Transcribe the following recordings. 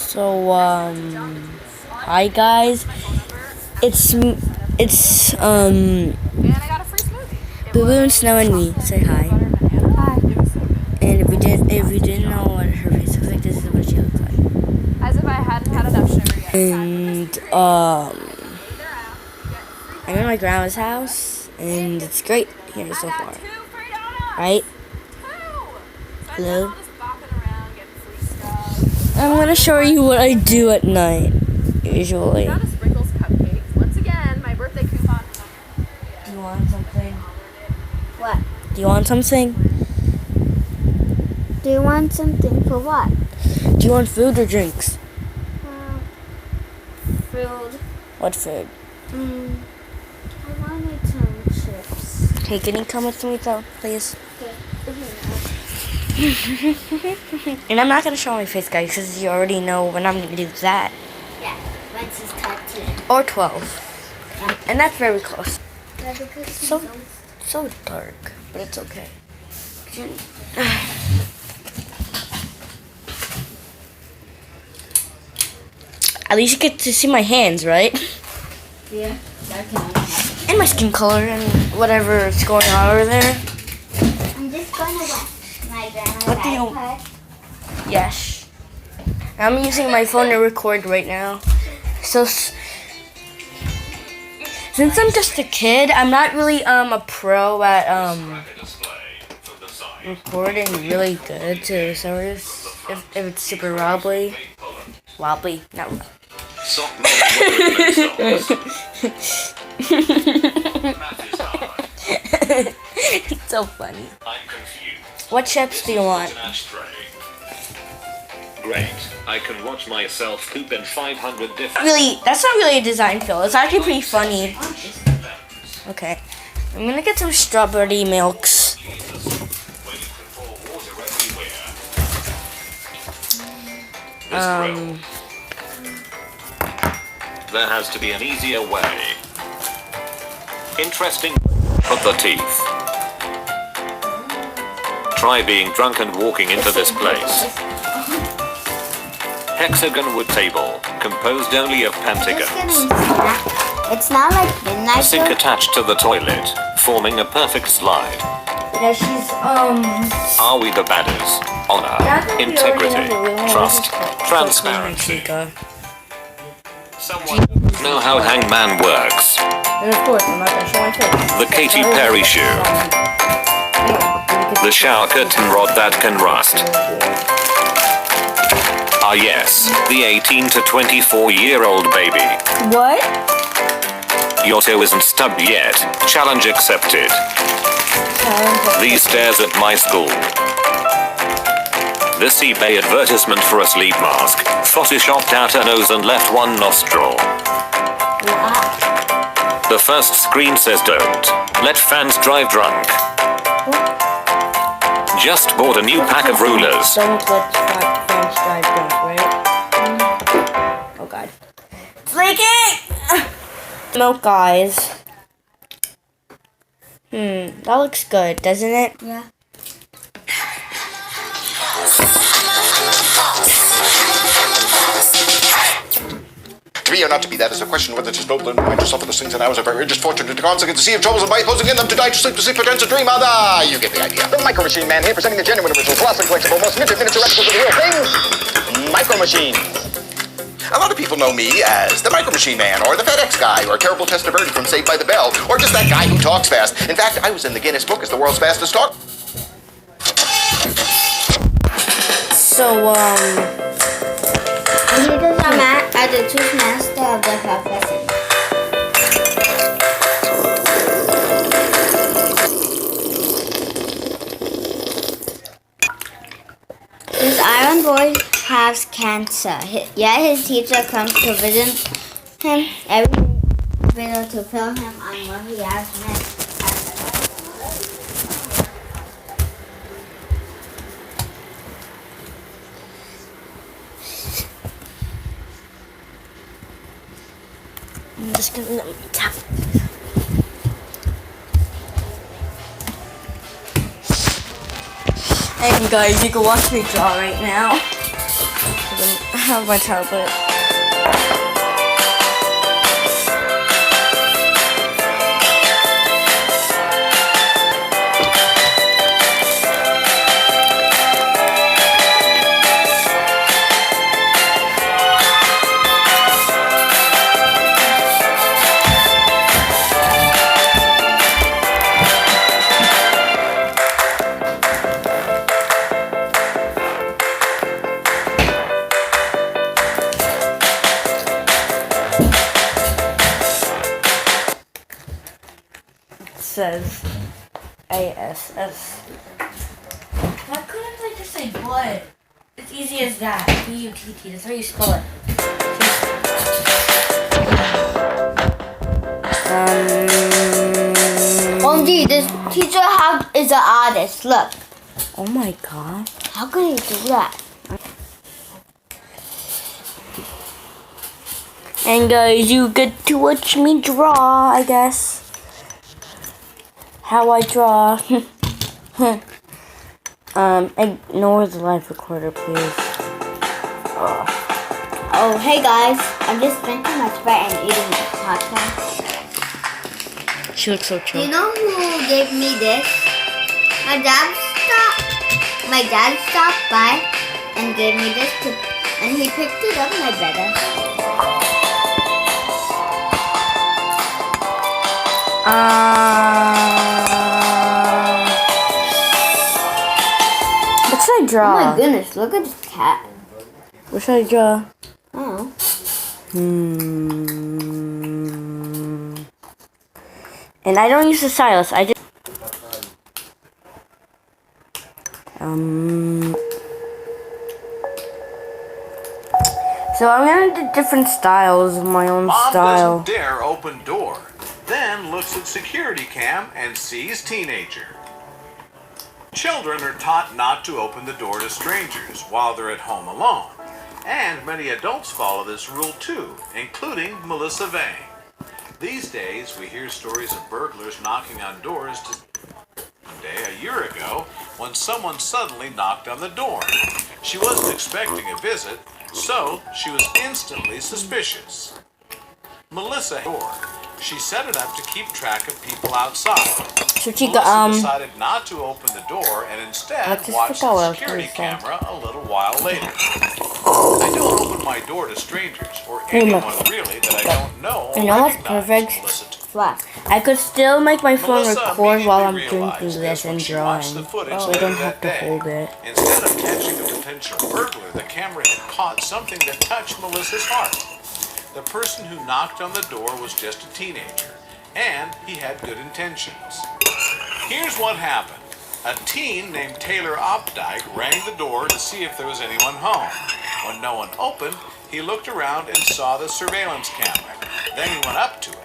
So, hi guys. It's Boo Boo and Snow and me. Say hi. Hi. And if you didn't know what her face looks like, this is what she looks like. As if I hadn't had enough sugar yet. And I'm in my grandma's house, and it's great here so far. Right? Hello. I'm gonna show you what I do at night. Usually. Got a sprinkles cupcake. Once again, my birthday coupon. Do you want something? What? Do you want something? Do you want something for what? Do you want food or drinks? Food. What food? I wanted some chips. Hey, can you come with me though, please? And I'm not gonna show my face, guys, because you already know when I'm gonna do that. Yeah, once it's 13. Or 12. Yeah. And that's very close. So, So dark, but it's okay. At least you get to see my hands, right? yeah, that can only happen. And my skin color and whatever is going on over there. I'm just gonna watch my grandma's What do you- iPad. Yes. I'm using my phone to record right now. So, since I'm just a kid, I'm not really a pro at recording really good too. So if it's super wobbly, not it's so funny. What chips do you want? Great. I can watch myself poop in 500 different... Really, that's not really a design fail. It's actually pretty funny. Okay. I'm gonna get some strawberry milks. There has to be an easier way. Interesting of the teeth. Try being drunk and walking into this place. Hexagon wood table, composed only of pentagons. It's not like midnight. Sink attached to the toilet, forming a perfect slide. Yeah, she's Are we the badders? Honor, integrity, trust, transparency. Someone know how Hangman works. And of course, I'm not gonna show my face. The Katy Perry shoe. The shower curtain rod that can rust. Ah yes, the 18 to 24-year-old baby. What? Your toe isn't stubbed yet. Challenge accepted. These stairs at my school. This eBay advertisement for a sleep mask. Photoshopped out a nose and left one nostril. The first screen says don't let fans drive drunk. Just bought a new pack of rulers. Don't let fans drive drunk, right? Oh god. It's leaking! Milk, guys. That looks good, doesn't it? Yeah. To be or not to be, that is a question whether to noble and mind yourself for those things and hours of outrageous fortune to consequence, to see of troubles and by posing in them, to die, to sleep, pretend to dream. You get the idea. The Micro Machine Man here, presenting the genuine, original, glossy, flexible, most minted miniature replicas of the real thing, Micro Machine. A lot of people know me as the Micro Machine Man, or the FedEx guy, or Terrible Tester Birdie from Saved by the Bell, or just that guy who talks fast. In fact, I was in the Guinness Book as the world's fastest talker. So, Leaders are the chief master of the profession. This iron boy has cancer. His teacher comes to visit him every day to fill him on what he has missed. I'm just gonna tap. And guys, you can watch me draw right now. have my tablet. Says ASS. Why couldn't I just say what? It's easy as that. B-U-T-T. That's how you spell it. OMG, this teacher is an artist. Look. Oh my god. How could he do that? And guys, you get to watch me draw, I guess. How I draw. Ignore the live recorder, please. Oh, hey guys. I'm just drinking my Sprite and eating hot sauce. She looks so chill. You know who gave me this? My dad stopped by and gave me this too. And he picked it up my better. What should I draw? Oh my goodness, look at this cat. What should I draw? Oh. And I don't use the stylus. I just So I'm gonna do different styles of my own Mom style. doesn't dare open door. Then looks at security cam and sees teenager. Children are taught not to open the door to strangers while they're at home alone. And many adults follow this rule too, including Melissa Vang. These days, we hear stories of burglars knocking on doors a year ago when someone suddenly knocked on the door. She wasn't expecting a visit, so she was instantly suspicious. Melissa door. She set it up to keep track of people outside. So she Melissa decided not to open the door and instead let's just watched pick out the what security I was gonna say. camera a little while later. I don't open my door to strangers or anyone really that I don't know. You know what's recognize perfect? Melissa What? I could still make my phone Melissa record while I'm immediately drinking realized this when and she watched drawing. the footage So I later don't that have to day. hold it. Instead of catching a potential burglar, the camera had caught something that touched Melissa's heart. The person who knocked on the door was just a teenager, and he had good intentions. Here's what happened. A teen named Taylor Opdyke rang the door to see if there was anyone home. When no one opened, he looked around and saw the surveillance camera. Then he went up to it.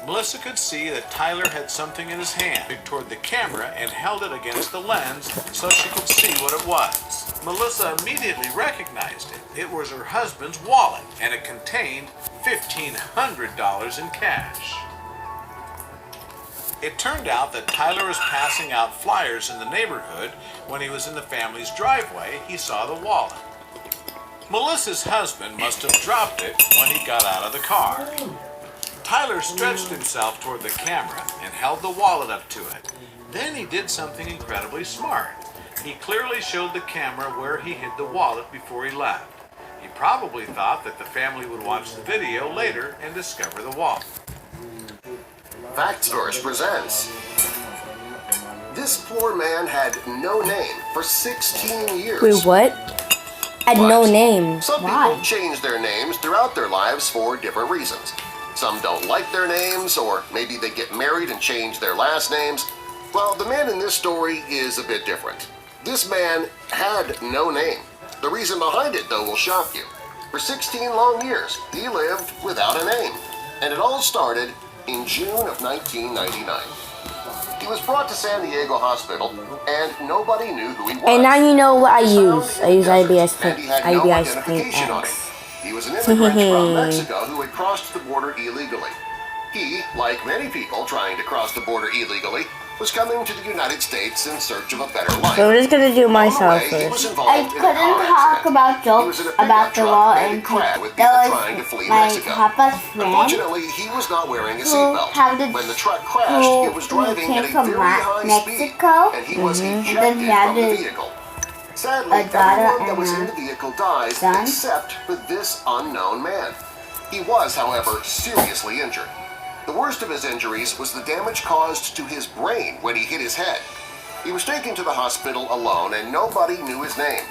Melissa could see that Tyler had something in his hand toward the camera and held it against the lens so she could see what it was. Melissa immediately recognized it. It was her husband's wallet, and it contained $1,500 in cash. It turned out that Tyler was passing out flyers in the neighborhood. When he was in the family's driveway, he saw the wallet. Melissa's husband must have dropped it when he got out of the car. Tyler stretched himself toward the camera and held the wallet up to it. Then he did something incredibly smart. He clearly showed the camera where he hid the wallet before he left. He probably thought that the family would watch the video later and discover the wallet. Fact Source presents. This poor man had no name for 16 years. Wait, what? Had no But name. Some Why? people change their names throughout their lives for different reasons. Some don't like their names, or maybe they get married and change their last names. Well, the man in this story is a bit different. This man had no name. The reason behind it, though, will shock you. For 16 long years, he lived without a name. And it all started in June of 1999. He was brought to San Diego Hospital, and nobody knew who he was. And now you know what I He was use. found I in use the IBS desert, Paint. and he had no IBS Paint identification on him. X. He was an immigrant from Mexico who had crossed the border illegally. He, like many people trying to cross the border illegally, was coming to the United States in search of a better life. So we're just gonna do On myself the way, he was first. involved I in a couldn't car talk accident. about He jokes was in a pickup about the truck wall and and it crashed with people that trying to was flee my Mexico. papa's friend Unfortunately, he was not wearing a who seatbelt. had the When the truck crashed, it was driving came at a from very high Mexico, speed, and he was and then ejected he had from the a vehicle. Sadly, a daughter everyone that and was a in the vehicle dies son. except for this unknown man. He was, however, seriously injured. The worst of his injuries was the damage caused to his brain when he hit his head. He was taken to the hospital alone and nobody knew his name.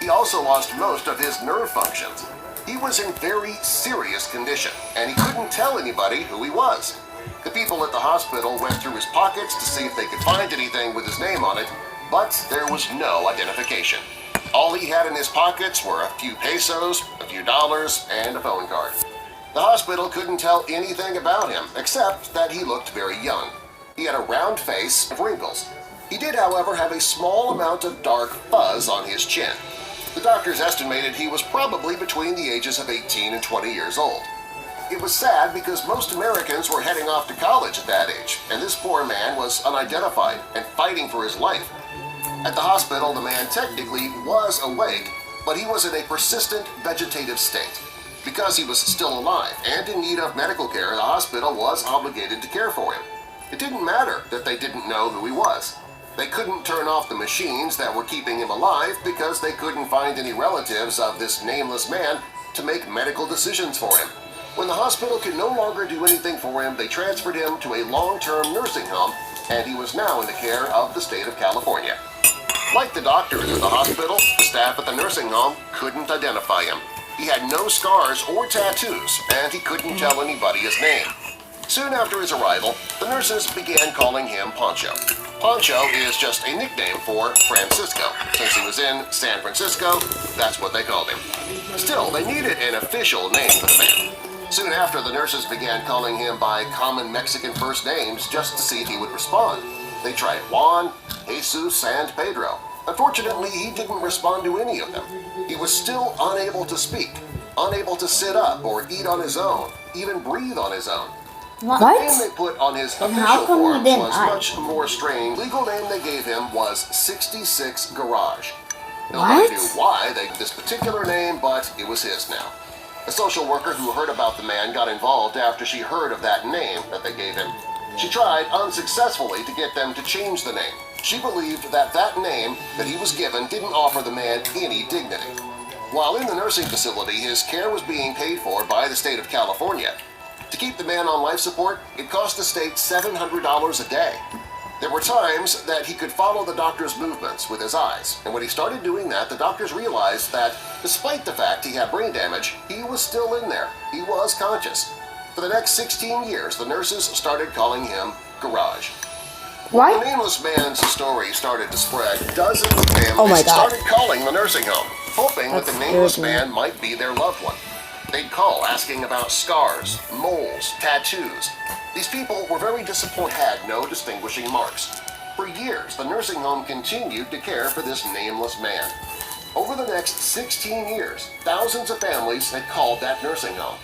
He also lost most of his nerve functions. He was in very serious condition and he couldn't tell anybody who he was. The people at the hospital went through his pockets to see if they could find anything with his name on it, but there was no identification. All he had in his pockets were a few pesos, a few dollars, and a phone card. The hospital couldn't tell anything about him, except that he looked very young. He had a round face and wrinkles. He did, however, have a small amount of dark fuzz on his chin. The doctors estimated he was probably between the ages of 18 and 20 years old. It was sad because most Americans were heading off to college at that age, and this poor man was unidentified and fighting for his life. At the hospital, the man technically was awake, but he was in a persistent vegetative state. Because he was still alive and in need of medical care, the hospital was obligated to care for him. It didn't matter that they didn't know who he was. They couldn't turn off the machines that were keeping him alive because they couldn't find any relatives of this nameless man to make medical decisions for him. When the hospital could no longer do anything for him, they transferred him to a long-term nursing home, and he was now in the care of the state of California. Like the doctors at the hospital, the staff at the nursing home couldn't identify him. He had no scars or tattoos, and he couldn't tell anybody his name. Soon after his arrival, the nurses began calling him Pancho. Pancho is just a nickname for Francisco. Since he was in San Francisco, that's what they called him. Still, they needed an official name for the man. Soon after, the nurses began calling him by common Mexican first names just to see if he would respond. They tried Juan, Jesus, and Pedro. Unfortunately, he didn't respond to any of them. He was still unable to speak, unable to sit up or eat on his own, even breathe on his own. The name they put on his And how official come he forms didn't was I? much more strange. The legal name they gave him was 66 Garage. Nobody knew why they gave this particular name, but it was his now. A social worker who heard about the man got involved after she heard of that name that they gave him. She tried unsuccessfully to get them to change the name. She believed that that name that he was given didn't offer the man any dignity. While in the nursing facility, his care was being paid for by the state of California. To keep the man on life support, it cost the state $700 a day. There were times that he could follow the doctor's movements with his eyes, and when he started doing that, the doctors realized that despite the fact he had brain damage, he was still in there. He was conscious. For the next 16 years, the nurses started calling him Garage. When the nameless man's story started to spread, dozens of families started calling the nursing home, hoping that the nameless man might be their loved one. They'd call asking about scars, moles, tattoos. These people were very disappointed, had no distinguishing marks. For years, the nursing home continued to care for this nameless man. Over the next 16 years, thousands of families had called that nursing home.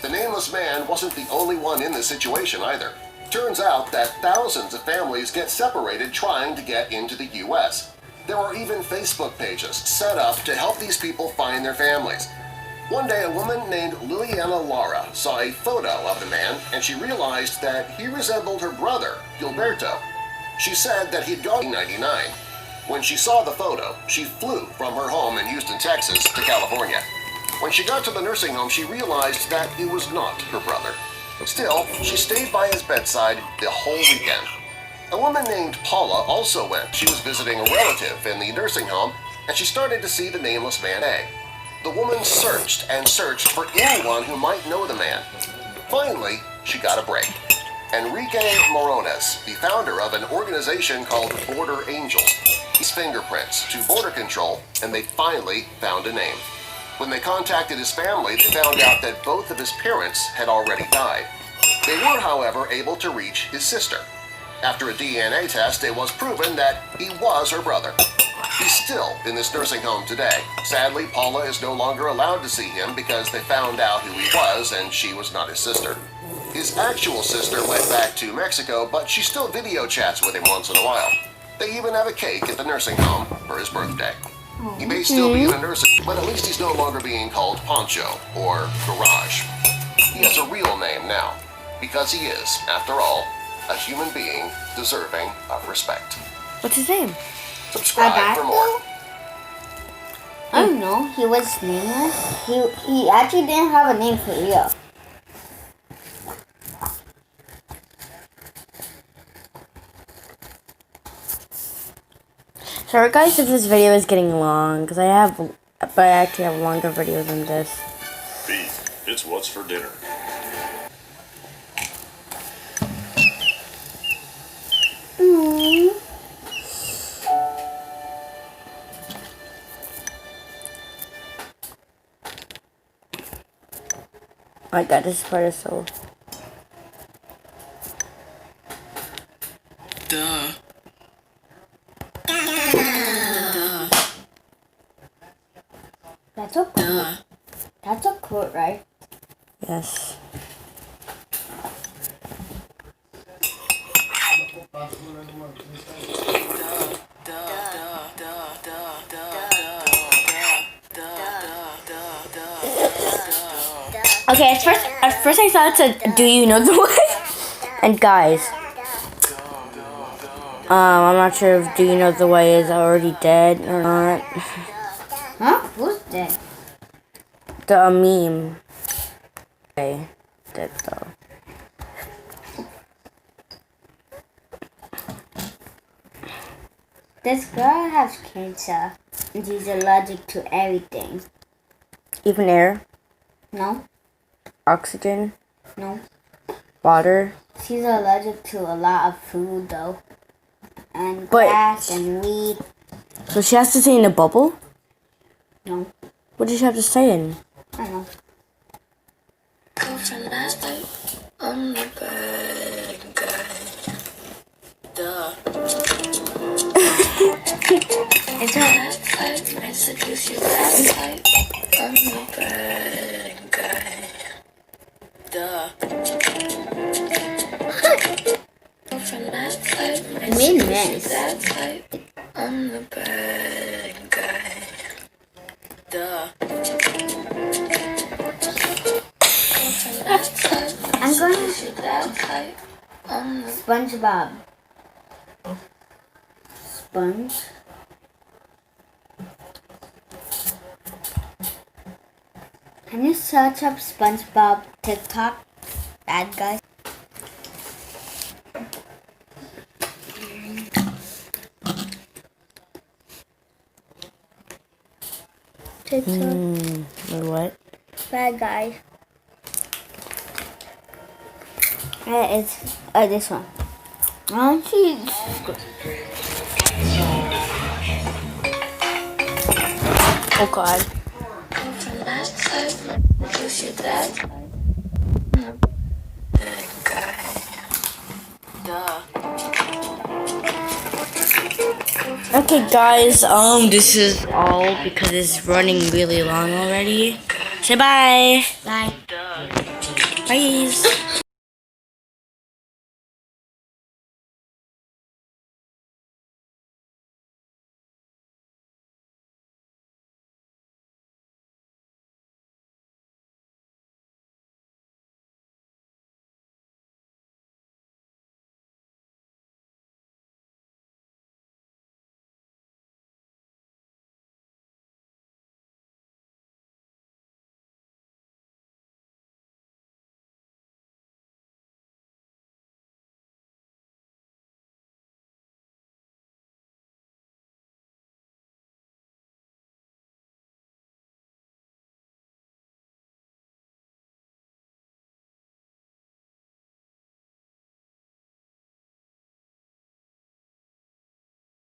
The nameless man wasn't the only one in this situation either. Turns out that thousands of families get separated trying to get into the U.S. There are even Facebook pages set up to help these people find their families. One day, a woman named Liliana Lara saw a photo of the man, and she realized that he resembled her brother, Gilberto. She said that he'd gone in 1999. When she saw the photo, she flew from her home in Houston, Texas, to California. When she got to the nursing home, she realized that it was not her brother. Still, she stayed by his bedside the whole weekend. A woman named Paula also went. She was visiting a relative in the nursing home, and she started to see the nameless man. The woman searched and searched for anyone who might know the man. Finally, she got a break. Enrique Morones, the founder of an organization called Border Angels, his fingerprints to border control, and they finally found a name. When they contacted his family, they found out that both of his parents had already died. They were, however, able to reach his sister. After a DNA test, it was proven that he was her brother. He's still in this nursing home today. Sadly, Paula is no longer allowed to see him because they found out who he was and she was not his sister. His actual sister went back to Mexico, but she still video chats with him once in a while. They even have a cake at the nursing home for his birthday. He may still be in a nursing, but at least he's no longer being called Poncho or Garage. He has a real name now, because he is, after all, a human being deserving of respect. What's his name? Subscribe for more. I don't know. He was nameless. He actually didn't have a name for real. Sorry guys if this video is getting long, because I actually have longer videos than this. Beef, it's what's for dinner. Oh my god, this part is so... Duh. That's a quote. That's a quote, right? Yes. Okay, at first I thought it said, do you know the way? And guys, I'm not sure if do you know the way is already dead or not. Huh? Who's dead? The meme. Okay, dead though. This girl has cancer, and she's allergic to everything. Even air, No? oxygen, No. water. She's allergic to a lot of food, though. And But- grass and weed. So she has to stay in a bubble? No. What does she have to stay in? I don't know. Girlfriend last night, I'm the bad guy. Duh. It's her. I seduce you last night, I'm the bad guy. Duh. Girlfriend last night, I Mean seduce you mess. last night, I'm the bad guy. Duh. I'm going to I'm the SpongeBob. Sponge. Can you search up SpongeBob TikTok? Bad guy. TikTok. Or what? Bad guy. It's this one. Oh, jeez. Oh god. Okay guys, this is all because it's running really long already. Say bye. Bye. Bye.